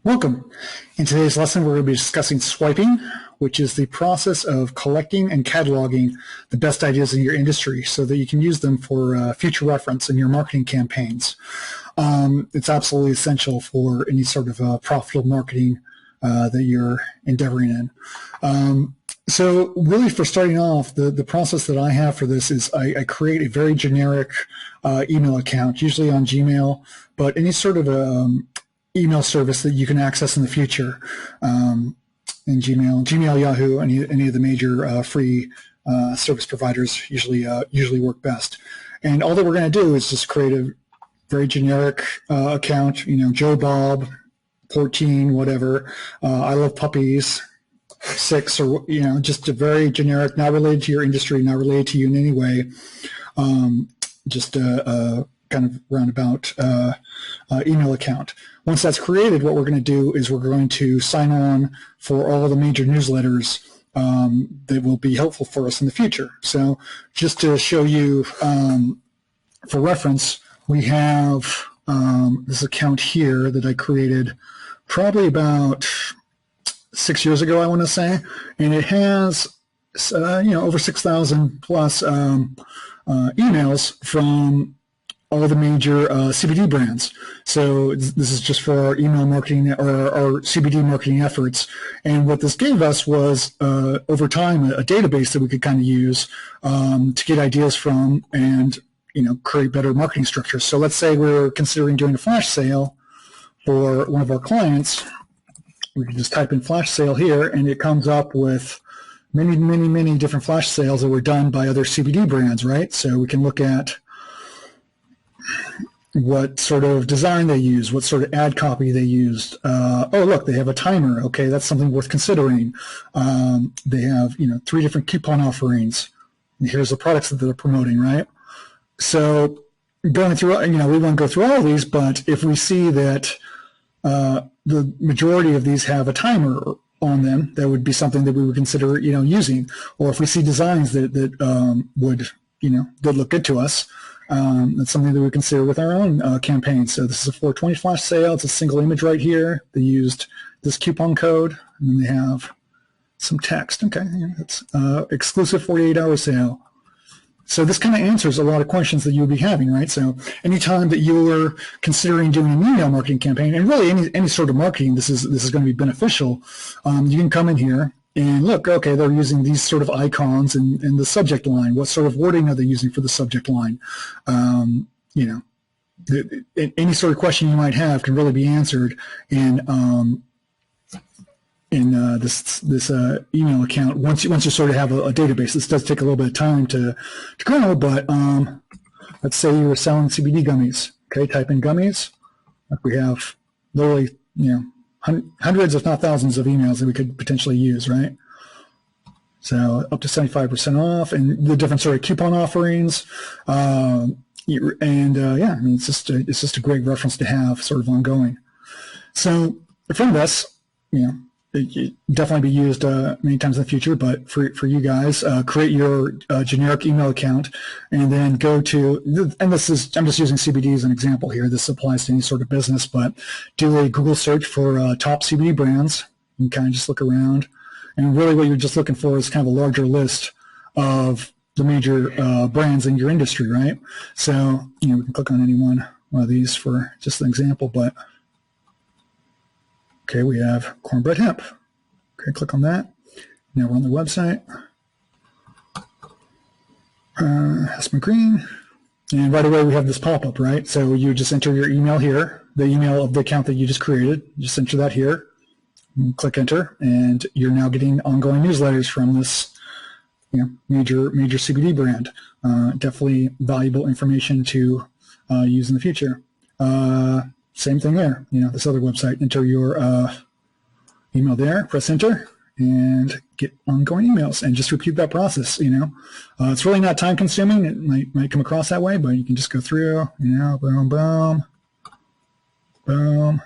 Welcome. In today's lesson, we're going to be discussing swiping, which is the process of collecting and cataloging the best ideas in your industry so that you can use them for future reference in your marketing campaigns. It's absolutely essential for any sort of profitable marketing that you're endeavoring in. So really for starting off, the process that I have for this is I create a very generic email account, usually on Gmail, but any sort of email service that you can access in the future in Gmail, Yahoo, any of the major free service providers usually work best. And all that we're going to do is just create a very generic account, Joe Bob, 14, whatever, I love puppies, 6, or just a very generic, not related to your industry, not related to you in any way, just a kind of roundabout email account. Once that's created, what we're going to do is we're going to sign on for all the major newsletters that will be helpful for us in the future. So just to show you for reference, we have this account here that I created probably about 6 years ago, I want to say, and it has over 6,000 plus emails from all the major CBD brands. So this is just for our email marketing or our CBD marketing efforts. And what this gave us was, over time, a database that we could kind of use to get ideas from and create better marketing structures. So let's say we're considering doing a flash sale for one of our clients. We can just type in flash sale here, and it comes up with many different flash sales that were done by other CBD brands, right? So we can look at what sort of design they use, what sort of ad copy they used. Oh, look, they have a timer. Okay, that's something worth considering. They have, 3 different coupon offerings. And here's the products that they're promoting, right? So going through, we won't go through all of these, but if we see that the majority of these have a timer on them, that would be something that we would consider, using. Or if we see designs that would, that look good to us, that's something that we consider with our own campaign. So this is a 420 flash sale. It's a single image right here. They used this coupon code, and then they have some text. Okay, it's exclusive 48-hour sale. So this kind of answers a lot of questions that you'll be having, right? So anytime that you're considering doing an email marketing campaign, and really any sort of marketing, this is going to be beneficial. You can come in here and look, okay, they're using these sort of icons in the subject line. What sort of wording are they using for the subject line? Any sort of question you might have can really be answered in this email account. Once you sort of have a database. This does take a little bit of time to grow, but let's say you were selling CBD gummies. Okay, type in gummies. We have literally, hundreds, if not thousands, of emails that we could potentially use, right? So up to 75% off, and the different sort of coupon offerings, it's just a great reference to have, sort of ongoing. So from this, it definitely be used many times in the future, but for you guys, create your generic email account and then go to, and I'm just using CBD as an example here. This applies to any sort of business, but do a Google search for top CBD brands and kind of just look around. And really what you're just looking for is kind of a larger list of the major brands in your industry, right? So, we can click on any one of these for just an example, but okay, we have cornbread hemp. Okay, click on that. Now we're on the website. Hesman Green. And right away we have this pop-up, right? So you just enter your email here, the email of the account that you just created. Just enter that here. And click enter, and you're now getting ongoing newsletters from this major CBD brand. Definitely valuable information to use in the future. Same thing there, this other website. Enter your email there, press enter, and get ongoing emails, and just repeat that process. It's really not time consuming. It might come across that way, but you can just go through, boom, boom, boom, boom,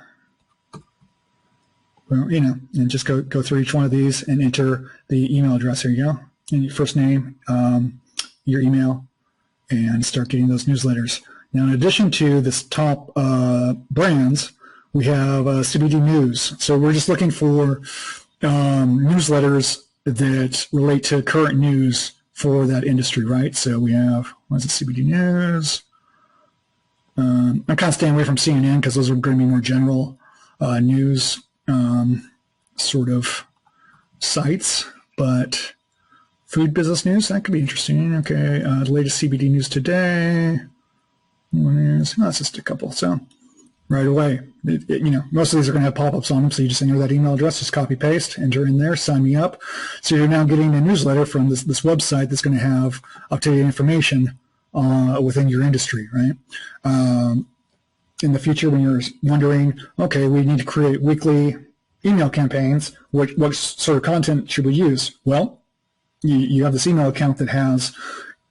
and just go through each one of these and enter the email address. Here you go, and your first name, your email, and start getting those newsletters. Now, in addition to this top brands, We have CBD News. So we're just looking for newsletters that relate to current news for that industry, right? So we have, what is it, CBD News. I'm kind of staying away from CNN because those are going to be more general news sort of sites, but food business news, that could be interesting. Okay, the latest CBD news today. That's just a couple. So right away, most of these are going to have pop-ups on them, so you just enter that email address, just copy paste, enter in there, sign me up. So you're now getting a newsletter from this website that's going to have up-to-date information within your industry, right? In the future, when you're wondering, okay, we need to create weekly email campaigns, what sort of content should we use? Well, you have this email account that has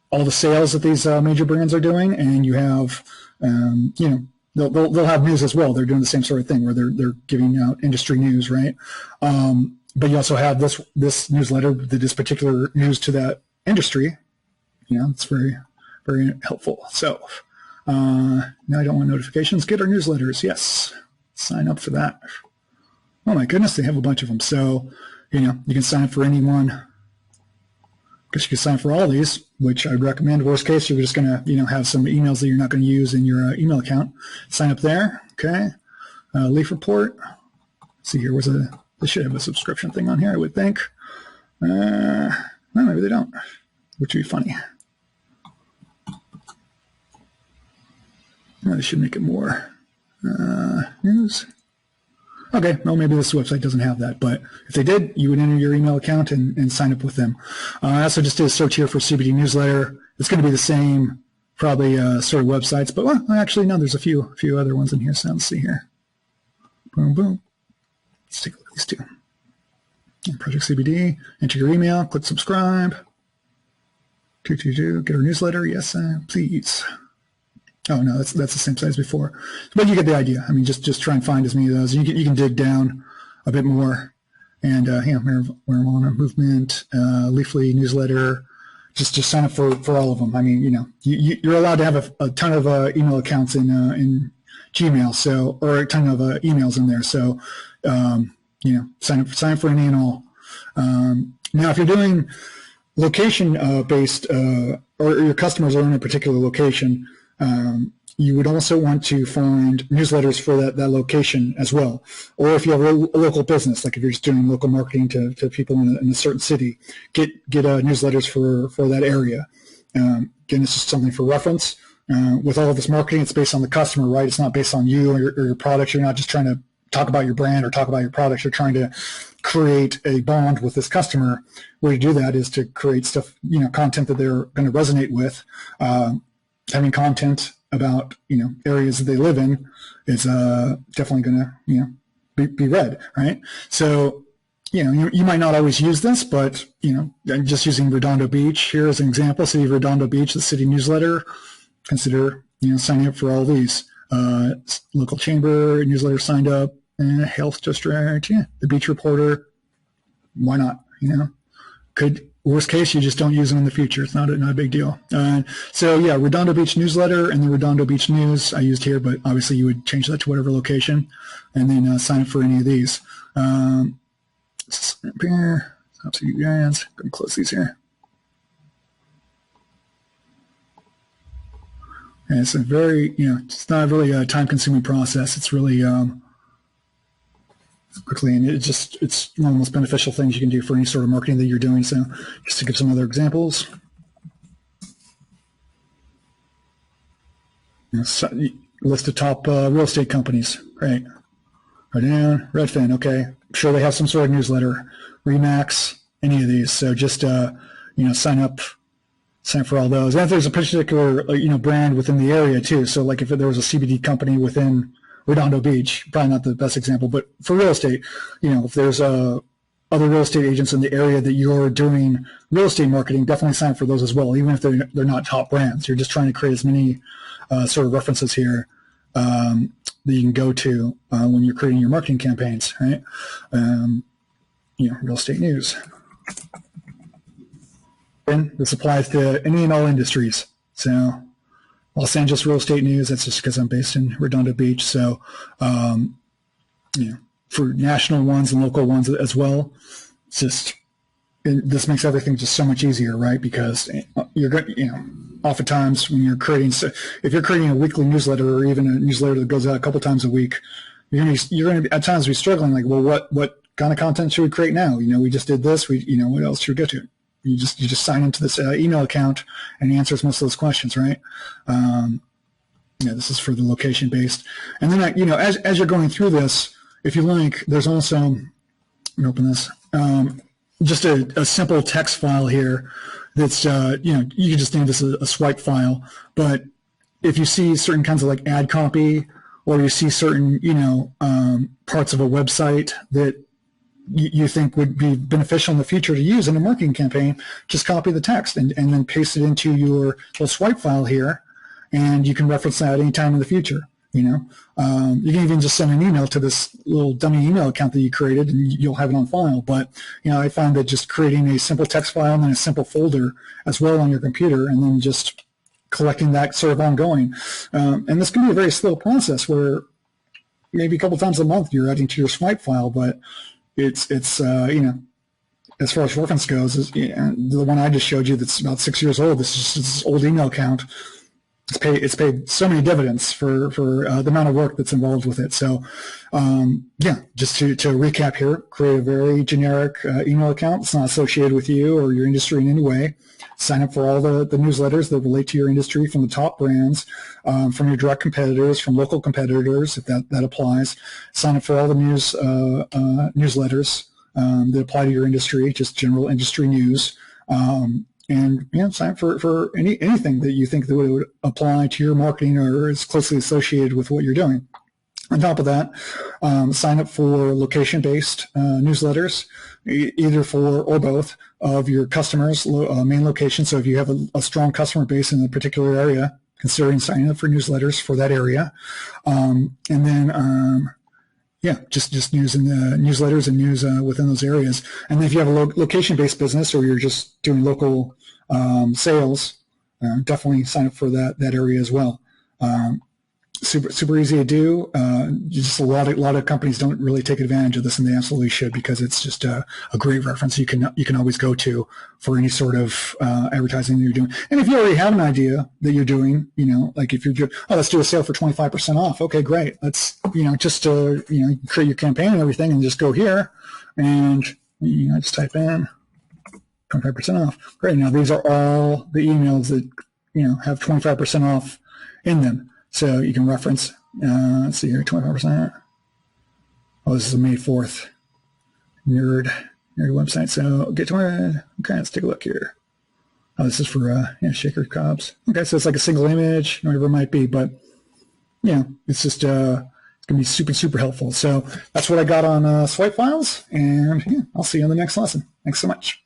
all the sales that these major brands are doing, and you have, they'll have news as well. They're doing the same sort of thing where they're giving out industry news, right? But you also have this newsletter that is particular news to that industry. It's very, very helpful. So now I don't want notifications. Get our newsletters. Yes, sign up for that. Oh my goodness, they have a bunch of them. So you can sign up for any one. I guess you could sign up for all these, which I'd recommend. Worst case, you're just going to have some emails that you're not going to use in your email account. Sign up there. Okay. Leaf report. Let's see here. They should have a subscription thing on here, I would think. Well, maybe they don't, which would be funny. They should make it more news. Okay, well, maybe this website doesn't have that, but if they did, you would enter your email account and sign up with them. I also just did a search here for CBD newsletter. It's going to be the same, probably sort of websites, but well, actually, no, there's a few other ones in here, so let's see here. Boom, boom. Let's take a look at these two. Project CBD, enter your email, click subscribe. Get our newsletter, yes, please. Oh no, that's the same site as before, but you get the idea. I mean, just try and find as many of those. You can dig down a bit more, and marijuana movement, Leafly newsletter. Just sign up for all of them. I mean, you're allowed to have a ton of email accounts in Gmail, so or a ton of emails in there. So sign up for any and all. Now, if you're doing location based, or your customers are in a particular location. You would also want to find newsletters for that location as well. Or if you have a local business, like if you're just doing local marketing to people in a certain city, get newsletters for that area. Again, it's just something for reference. With all of this marketing, it's based on the customer, right? It's not based on you or your products. You're not just trying to talk about your brand or talk about your products. You're trying to create a bond with this customer. Way to do that is to create stuff, content that they're going to resonate with. Having content about areas that they live in is definitely going to be read, right? So you might not always use this, but I'm just using Redondo Beach here as an example. City of Redondo Beach, the city newsletter. Consider signing up for all these. Local chamber newsletter signed up, health district, the Beach Reporter. Why not? Worst case, you just don't use them in the future. It's not a big deal. So yeah, Redondo Beach newsletter and the Redondo Beach News I used here, but obviously you would change that to whatever location, and then sign up for any of these. Sign up here. Up to you guys. Going to close these here. And it's a very, it's not really a time-consuming process. It's really quickly, and it's one of the most beneficial things you can do for any sort of marketing that you're doing. So just to give some other examples. List of top real estate companies. Right. Right down. Redfin. Okay. I'm sure they have some sort of newsletter. Remax. Any of these. So just sign up for all those. And if there's a particular brand within the area too. So like if there was a CBD company within Redondo Beach, probably not the best example, but for real estate, if there's other real estate agents in the area that you're doing real estate marketing, definitely sign up for those as well, even if they're not top brands. You're just trying to create as many sort of references here that you can go to when you're creating your marketing campaigns, right? Real estate news. And this applies to any and all industries. So Los Angeles real estate news, that's just because I'm based in Redondo Beach. So, for national ones and local ones as well. It's just, this makes everything just so much easier, right? Because you're going, oftentimes when if you're creating a weekly newsletter or even a newsletter that goes out a couple times a week, you're going to at times be struggling, like, well, what kind of content should we create now? We just did this. What else should we go to? You just sign into this email account and it answers most of those questions, right? This is for the location based. And then, as you're going through this, if you like, there's also, let me open this, just a simple text file here that's, you can just name this a swipe file. But if you see certain kinds of like ad copy, or you see certain, parts of a website that you think would be beneficial in the future to use in a marketing campaign, just copy the text and then paste it into your little swipe file here, and you can reference that anytime in the future. You can even just send an email to this little dummy email account that you created, and you'll have it on file. But I find that just creating a simple text file and then a simple folder as well on your computer, and then just collecting that sort of ongoing. And this can be a very slow process where maybe a couple times a month you're adding to your swipe file, but it's as far as reference goes, the one I just showed you that's about 6 years old, this is just this old email account. It's paid so many dividends for the amount of work that's involved with it. So, just to recap here, create a very generic email account. It's not associated with you or your industry in any way. Sign up for all the newsletters that relate to your industry from the top brands, from your direct competitors, from local competitors, if that applies. Sign up for all the newsletters that apply to your industry, just general industry news. And sign up for anything that you think that would apply to your marketing or is closely associated with what you're doing. On top of that, sign up for location-based newsletters, either for or both of your customers' main location. So if you have a strong customer base in a particular area, considering signing up for newsletters for that area. And then just news in the newsletters and news within those areas. And then if you have a location-based business or you're just doing local sales, definitely sign up for that area as well. Super easy to do. Just a lot of companies don't really take advantage of this, and they absolutely should, because it's just a great reference you can always go to for any sort of advertising that you're doing. And if you already have an idea that you're doing, like if you're doing, let's do a sale for 25% off. Okay, great. Let's just create your campaign and everything, and just go here and just type in 25% off. Great. Now these are all the emails that have 25% off in them. So you can reference, let's see here, 25%. Oh, this is a May 4th nerd website. So get 20. Okay, let's take a look here. Oh, this is for Shaker Cobs. Okay, so it's like a single image, whatever it might be, but it's just it's gonna be super helpful. So that's what I got on Swipe Files, and I'll see you in the next lesson. Thanks so much.